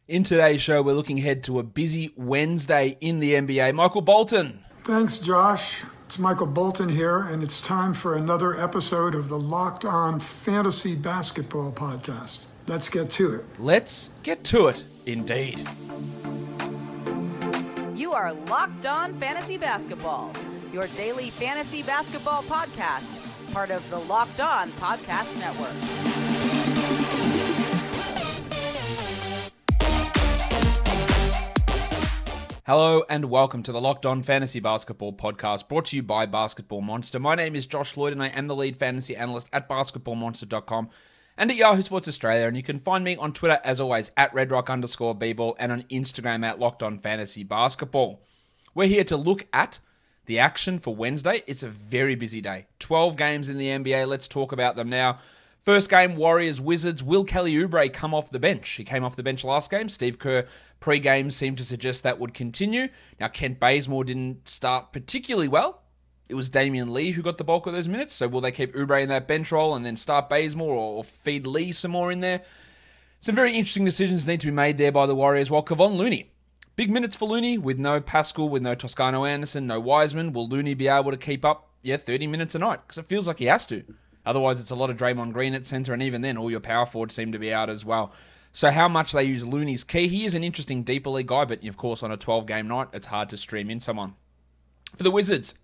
In today's show, we're looking ahead to a busy Wednesday in the NBA. Michael Bolton. Thanks, Josh. It's Michael Bolton here, and it's time for another episode of the Locked On Fantasy Basketball Podcast. Let's get to it. Let's get to it, indeed. You are Locked On Fantasy Basketball, your daily fantasy basketball podcast, part of the Locked On Podcast Network. Hello and welcome to the Locked On Fantasy Basketball Podcast, brought to you by Basketball Monster. My name is Josh Lloyd and I am the lead fantasy analyst at basketballmonster.com and at Yahoo Sports Australia. And you can find me on Twitter, as always, at redrock_bball and on Instagram at Locked On Fantasy Basketball. We're here to look at the action for Wednesday. It's a very busy day. 12 games in the NBA. Let's talk about them now. First game, Warriors-Wizards. Will Kelly Oubre come off the bench? He came off the bench last game. Steve Kerr pre-game seemed to suggest that would continue. Now, Kent Bazemore didn't start particularly well. It was Damian Lee who got the bulk of those minutes. So will they keep Oubre in that bench role and then start Bazemore or feed Lee some more in there? Some very interesting decisions need to be made there by the Warriors. While Kevon Looney, big minutes for Looney with no Pascal, with no Toscano Anderson, no Wiseman. Will Looney be able to keep up, 30 minutes a night? Because it feels like he has to. Otherwise, it's a lot of Draymond Green at center, and even then, all your power forwards seem to be out as well. So how much they use Looney's key. He is an interesting deeper league guy, but of course, on a 12-game night, it's hard to stream in someone. For the Wizards,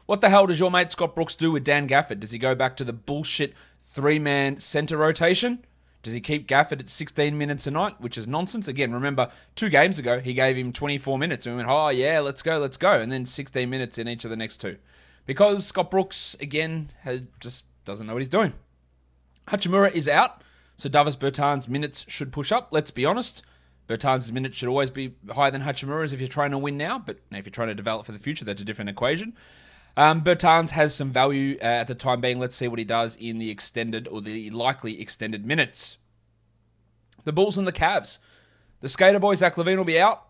what the hell does your mate Scott Brooks do with Dan Gafford? Does he go back to the bullshit three-man center rotation? Does he keep Gafford at 16 minutes a night, which is nonsense? Again, remember, 2 games ago, he gave him 24 minutes, and we went, oh yeah, let's go. And then 16 minutes in each of the next 2. Because Scott Brooks, again, just doesn't know what he's doing. Hachimura is out, so Davis Bertans' minutes should push up. Let's be honest. Bertans' minutes should always be higher than Hachimura's if you're trying to win now, but if you're trying to develop for the future, that's a different equation. Bertans has some value at the time being. Let's see what he does in the extended or the likely extended minutes. The Bulls and the Cavs. The skater boy, Zach LaVine, will be out.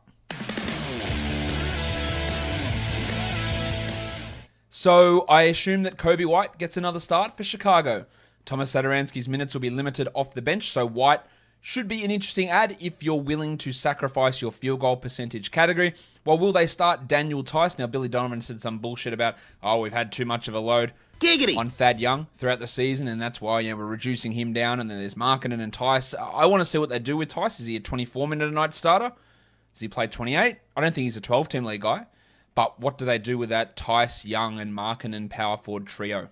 So I assume that Kobe White gets another start for Chicago. Thomas Satoransky's minutes will be limited off the bench, so White should be an interesting add if you're willing to sacrifice your field goal percentage category. Well, will they start Daniel Tice? Now, Billy Donovan said some bullshit about, we've had too much of a load on Thad Young throughout the season, and that's why we're reducing him down, and then there's Markkanen and Tice. I want to see what they do with Tice. Is he a 24-minute-a-night starter? Does he play 28? I don't think he's a 12-team league guy. But what do they do with that Tice, Young, and Markkanen power forward trio?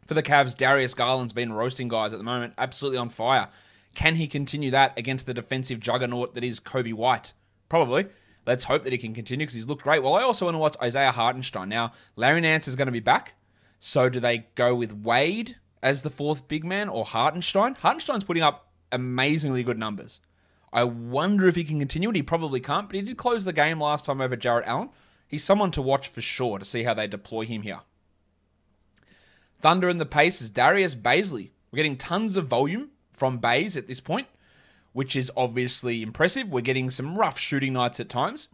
For the Cavs, Darius Garland's been roasting guys at the moment, absolutely on fire. Can he continue that against the defensive juggernaut that is Kobe White? Probably. Let's hope that he can continue because he's looked great. Well, I also want to watch Isaiah Hartenstein. Now, Larry Nance is going to be back. So do they go with Wade as the 4th big man or Hartenstein? Hartenstein's putting up amazingly good numbers. I wonder if he can continue it. He probably can't, but he did close the game last time over Jarrett Allen. He's someone to watch for sure to see how they deploy him here. Thunder and the Pacers, Darius Bazley. We're getting tons of volume from Baze at this point, which is obviously impressive. We're getting some rough shooting nights at times.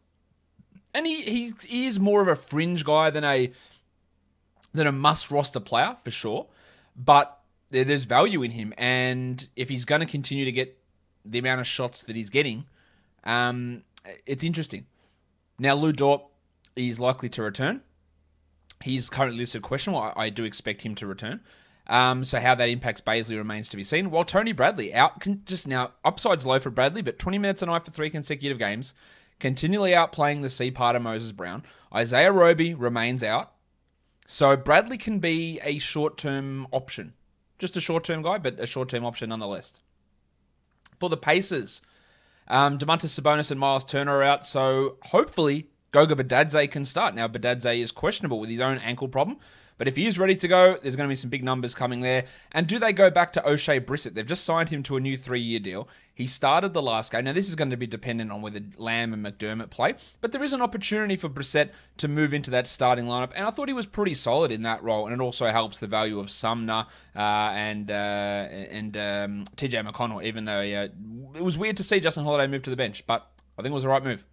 And he is more of a fringe guy than a must-roster player, for sure. But there's value in him. And if he's going to continue to get the amount of shots that he's getting, it's interesting. Now, Lou Dort is likely to return. He's currently listed questionable. I do expect him to return. So how that impacts Bazley remains to be seen. While Tony Bradley out, just now, upside's low for Bradley, but 20 minutes a night for 3 consecutive games, continually outplaying the C part of Moses Brown. Isaiah Roby remains out. So Bradley can be a short-term option. Just a short-term guy, but a short-term option nonetheless. For the Pacers, Domantas Sabonis and Miles Turner are out, so hopefully Goga Bitadze can start. Now, Bitadze is questionable with his own ankle problem, but if he is ready to go, there's going to be some big numbers coming there. And do they go back to O'Shea Brissett? They've just signed him to a new 3-year deal. He started the last game. Now, this is going to be dependent on whether Lamb and McDermott play, but there is an opportunity for Brissett to move into that starting lineup, and I thought he was pretty solid in that role, and it also helps the value of Sumner and TJ McConnell, even though it was weird to see Justin Holiday move to the bench, but I think it was the right move.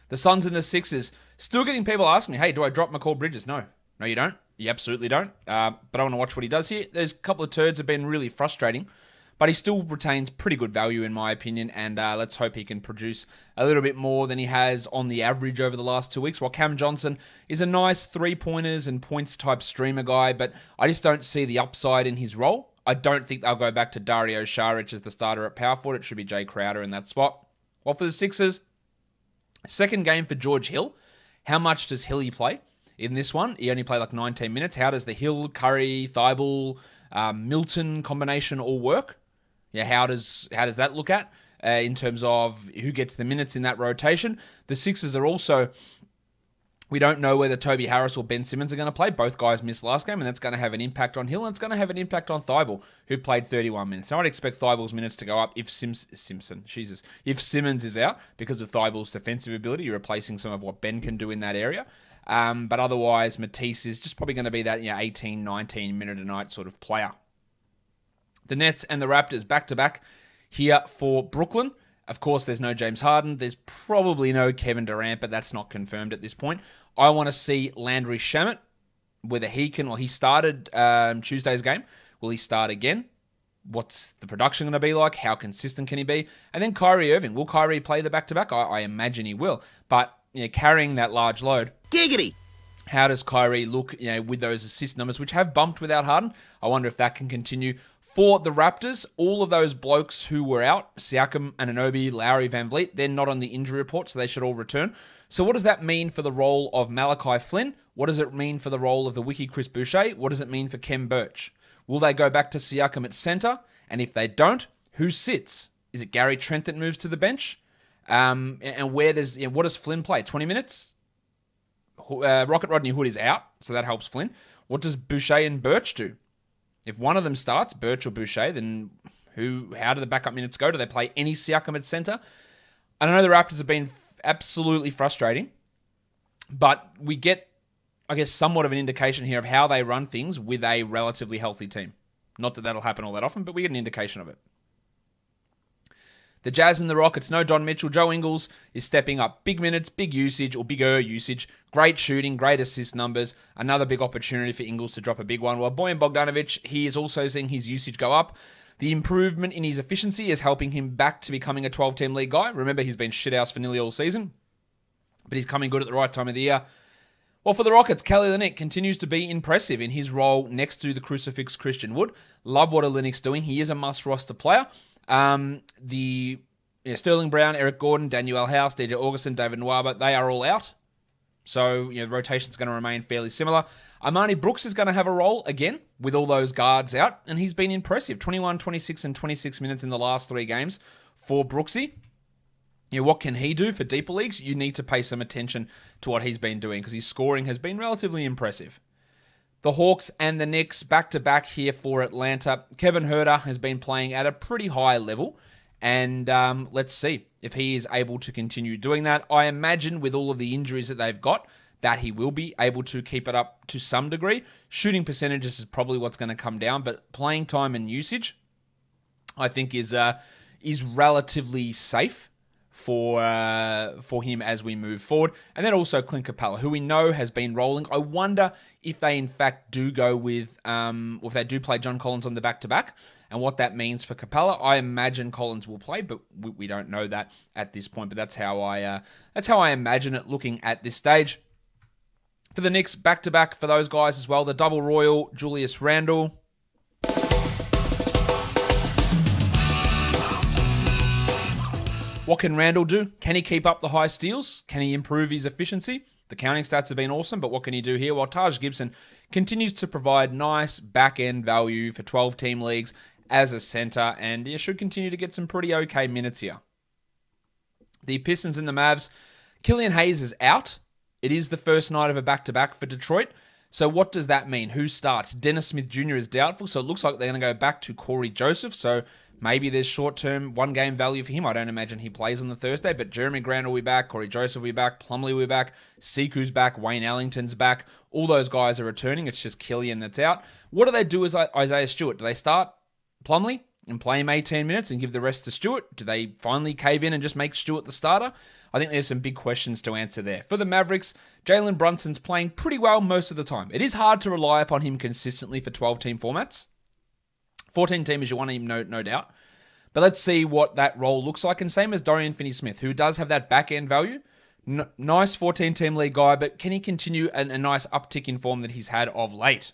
The Suns and the Sixers. Still getting people asking me, hey, do I drop Mikal Bridges? No, you don't. You absolutely don't. But I want to watch what he does here. There's a couple of turds have been really frustrating. but he still retains pretty good value in my opinion, and let's hope he can produce a little bit more than he has on the average over the last 2 weeks, while Cam Johnson is a nice three-pointers and points type streamer guy, but I just don't see the upside in his role. I don't think they'll go back to Dario Saric as the starter at power forward. It should be Jay Crowder in that spot. While for the Sixers, second game for George Hill. How much does Hilly play in this one? He only played like 19 minutes. How does the Hill, Curry, Thibault, Milton combination all work? Yeah, how does that look at in terms of who gets the minutes in that rotation? The Sixers are also, we don't know whether Toby Harris or Ben Simmons are going to play. Both guys missed last game, and that's going to have an impact on Hill, and it's going to have an impact on Thibault, who played 31 minutes. Now, I'd expect Thibault's minutes to go up if if Simmons is out because of Thibault's defensive ability, replacing some of what Ben can do in that area. But otherwise, Matisse is just probably going to be that 18, 19 minute a night sort of player. The Nets and the Raptors back-to-back here for Brooklyn. Of course, there's no James Harden. There's probably no Kevin Durant, but that's not confirmed at this point. I want to see Landry Shamet, whether he can, or he started Tuesday's game. Will he start again? What's the production going to be like? How consistent can he be? And then Kyrie Irving. Will Kyrie play the back-to-back? I imagine he will. But carrying that large load. Giggity! How does Kyrie look with those assist numbers, which have bumped without Harden? I wonder if that can continue. For the Raptors, all of those blokes who were out, Siakam, Anunoby, Lowry, Van Vliet, they're not on the injury report, so they should all return. So what does that mean for the role of Malachi Flynn? What does it mean for the role of the Wiki Chris Boucher? What does it mean for Kem Birch? Will they go back to Siakam at center? And if they don't, who sits? Is it Gary Trent that moves to the bench? And what does Flynn play? 20 minutes? Rocket Rodney Hood is out, so that helps Flynn. What does Boucher and Birch do? If one of them starts, Birch or Boucher, then how do the backup minutes go? Do they play any Siakam at center? I know the Raptors have been absolutely frustrating, but we get, I guess, somewhat of an indication here of how they run things with a relatively healthy team. Not that that'll happen all that often, but we get an indication of it. The Jazz and the Rockets, no Don Mitchell. Joe Ingles is stepping up. Big minutes, big usage, or bigger usage. Great shooting, great assist numbers. Another big opportunity for Ingles to drop a big one. While Bojan Bogdanovic, he is also seeing his usage go up. The improvement in his efficiency is helping him back to becoming a 12-team league guy. Remember, he's been shithouse for nearly all season, but he's coming good at the right time of the year. Well, for the Rockets, Kelly Olynyk continues to be impressive in his role next to the crucifix Christian Wood. Love what Olynyk's doing. He is a must-roster player. Sterling Brown, Eric Gordon, Daniel House, DJ Augustin, David Nwaba, they are all out. So, the rotation's going to remain fairly similar. Armani Brooks is going to have a role again with all those guards out, and he's been impressive. 21, 26, and 26 minutes in the last 3 games for Brooksy. What can he do for deeper leagues? You need to pay some attention to what he's been doing because his scoring has been relatively impressive. The Hawks and the Knicks back-to-back here for Atlanta. Kevin Huerter has been playing at a pretty high level, and let's see if he is able to continue doing that. I imagine with all of the injuries that they've got, that he will be able to keep it up to some degree. Shooting percentages is probably what's going to come down, but playing time and usage, I think, is relatively safe for him as we move forward. And then also Clint Capella, who we know has been rolling. I wonder if they in fact do go with, or if they do play John Collins on the back-to-back, and what that means for Capella. I imagine Collins will play, but we don't know that at this point. But that's how I imagine it looking at this stage. For the Knicks, back-to-back for those guys as well. The double royal, Julius Randle. What can Randle do? Can he keep up the high steals? Can he improve his efficiency? The counting stats have been awesome, but what can he do here? Well, Taj Gibson continues to provide nice back-end value for 12-team leagues as a center, and he should continue to get some pretty okay minutes here. The Pistons and the Mavs, Killian Hayes is out. It is the first night of a back-to-back for Detroit. So what does that mean? Who starts? Dennis Smith Jr. is doubtful, so it looks like they're going to go back to Corey Joseph. So maybe there's short-term one-game value for him. I don't imagine he plays on the Thursday, but Jeremy Grant will be back, Corey Joseph will be back, Plumlee will be back, Siku's back, Wayne Ellington's back. All those guys are returning. It's just Killian that's out. What do they do as Isaiah Stewart? Do they start Plumlee and play him 18 minutes and give the rest to Stewart? Do they finally cave in and just make Stewart the starter? I think there's some big questions to answer there. For the Mavericks, Jalen Brunson's playing pretty well most of the time. It is hard to rely upon him consistently for 12-team formats. 14 teamers, you want him, no doubt. But let's see what that role looks like. And same as Dorian Finney-Smith, who does have that back-end value. Nice 14-team league guy, but can he continue a nice uptick in form that he's had of late?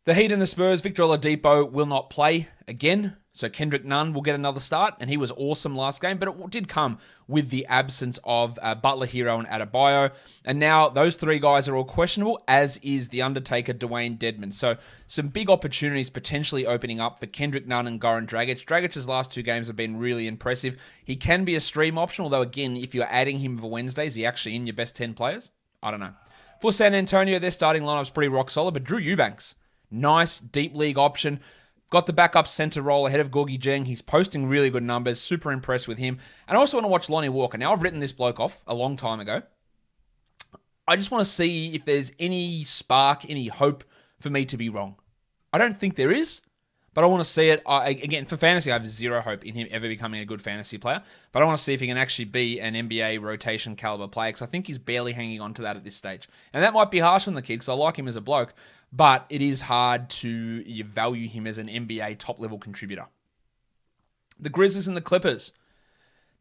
The Heat and the Spurs, Victor Oladipo will not play again. So Kendrick Nunn will get another start, and he was awesome last game, but it did come with the absence of Butler, Hero, and Adebayo. And now those three guys are all questionable, as is The Undertaker, Dwayne Dedmon. So some big opportunities potentially opening up for Kendrick Nunn and Goran Dragic. Dragic's last two games have been really impressive. He can be a stream option, although again, if you're adding him for Wednesday, is he actually in your best 10 players? I don't know. For San Antonio, their starting lineup's pretty rock solid, but Drew Eubanks, nice deep league option. Got the backup center role ahead of Gorgie Jeng. He's posting really good numbers. Super impressed with him. And I also want to watch Lonnie Walker. Now, I've written this bloke off a long time ago. I just want to see if there's any spark, any hope for me to be wrong. I don't think there is, but I want to see it. Again, for fantasy, I have zero hope in him ever becoming a good fantasy player. But I want to see if he can actually be an NBA rotation caliber player, because I think he's barely hanging on to that at this stage. And that might be harsh on the kid, because I like him as a bloke. But it is hard to value him as an NBA top-level contributor. The Grizzlies and the Clippers.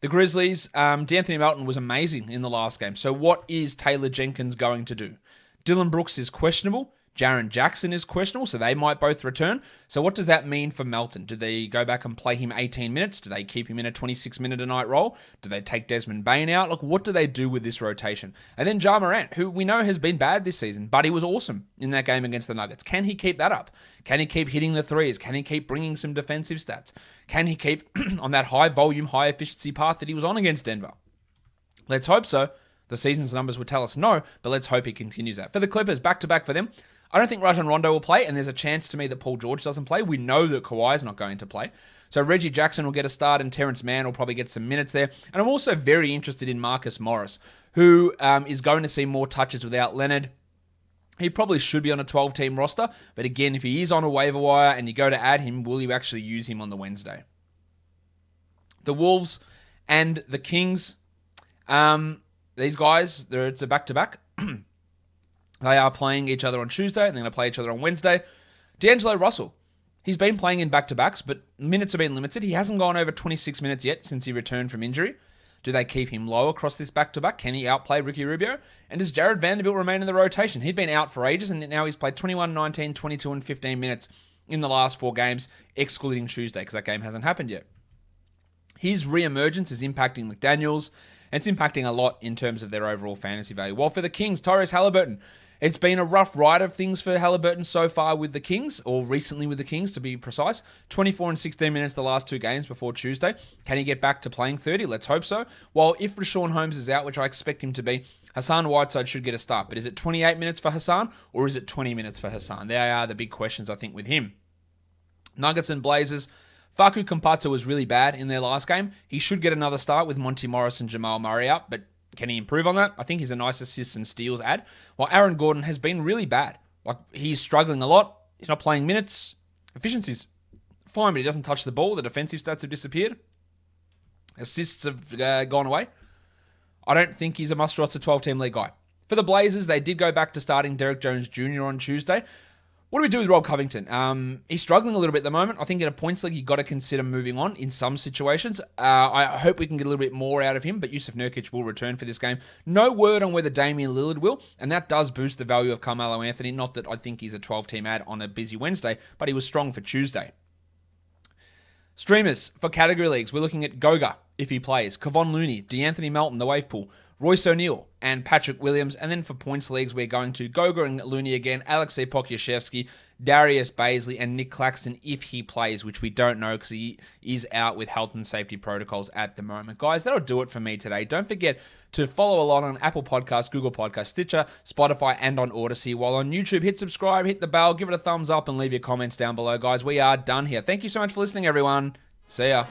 The Grizzlies, D'Anthony Melton was amazing in the last game. So what is Taylor Jenkins going to do? Dylan Brooks is questionable. Jaren Jackson is questionable, so they might both return. So what does that mean for Melton? Do they go back and play him 18 minutes? Do they keep him in a 26-minute-a-night role? Do they take Desmond Bane out? Like, what do they do with this rotation? And then Ja Morant, who we know has been bad this season, but he was awesome in that game against the Nuggets. Can he keep that up? Can he keep hitting the threes? Can he keep bringing some defensive stats? Can he keep on that high-volume, high-efficiency path that he was on against Denver? Let's hope so. The season's numbers would tell us no, but let's hope he continues that. For the Clippers, back-to-back for them. I don't think Rajon Rondo will play, and there's a chance to me that Paul George doesn't play. We know that Kawhi is not going to play. So Reggie Jackson will get a start, and Terrence Mann will probably get some minutes there. And I'm also very interested in Marcus Morris, who is going to see more touches without Leonard. He probably should be on a 12-team roster, but again, if he is on a waiver wire and you go to add him, will you actually use him on the Wednesday? The Wolves and the Kings, these guys, it's a back-to-back. They are playing each other on Tuesday, and they're going to play each other on Wednesday. D'Angelo Russell, he's been playing in back-to-backs, but minutes have been limited. He hasn't gone over 26 minutes yet since he returned from injury. Do they keep him low across this back-to-back? Can he outplay Ricky Rubio? And does Jared Vanderbilt remain in the rotation? He'd been out for ages, and now he's played 21, 19, 22, and 15 minutes in the last 4 games, excluding Tuesday, because that game hasn't happened yet. His re-emergence is impacting McDaniels, and it's impacting a lot in terms of their overall fantasy value. While for the Kings, Tyrese Halliburton, it's been a rough ride of things for Halliburton so far with the Kings, or recently with the Kings to be precise. 24 and 16 minutes the last 2 games before Tuesday. Can he get back to playing 30? Let's hope so. While if Rashawn Holmes is out, which I expect him to be, Hassan Whiteside should get a start. But is it 28 minutes for Hassan, or is it 20 minutes for Hassan? They are the big questions, I think, with him. Nuggets and Blazers. Facu Campazzo was really bad in their last game. He should get another start with Monty Morris and Jamal Murray out, but can he improve on that? I think he's a nice assists and steals ad. While Aaron Gordon has been really bad. Like, he's struggling a lot. He's not playing minutes. Efficiency's fine, but he doesn't touch the ball. The defensive stats have disappeared. Assists have gone away. I don't think he's a must-roster 12-team league guy. For the Blazers, they did go back to starting Derek Jones Jr. on Tuesday. What do we do with Rob Covington? He's struggling a little bit at the moment. I think in a points league, you've got to consider moving on in some situations. I hope we can get a little bit more out of him, but Yusuf Nurkic will return for this game. No word on whether Damian Lillard will, and that does boost the value of Carmelo Anthony. Not that I think he's a 12-team ad on a busy Wednesday, but he was strong for Tuesday. Streamers for category leagues, we're looking at Goga, if he plays, Kevon Looney, D'Anthony Melton, the wave pool, Royce O'Neal, and Patrick Williams. And then for points leagues, we're going to Goga and Looney again, Alexei Pokusevski, Darius Baisley, and Nick Claxton if he plays, which we don't know because he is out with health and safety protocols at the moment. Guys, that'll do it for me today. Don't forget to follow along on Apple Podcasts, Google Podcasts, Stitcher, Spotify, and on Odyssey. While on YouTube, hit subscribe, hit the bell, give it a thumbs up, and leave your comments down below. Guys, we are done here. Thank you so much for listening, everyone. See ya.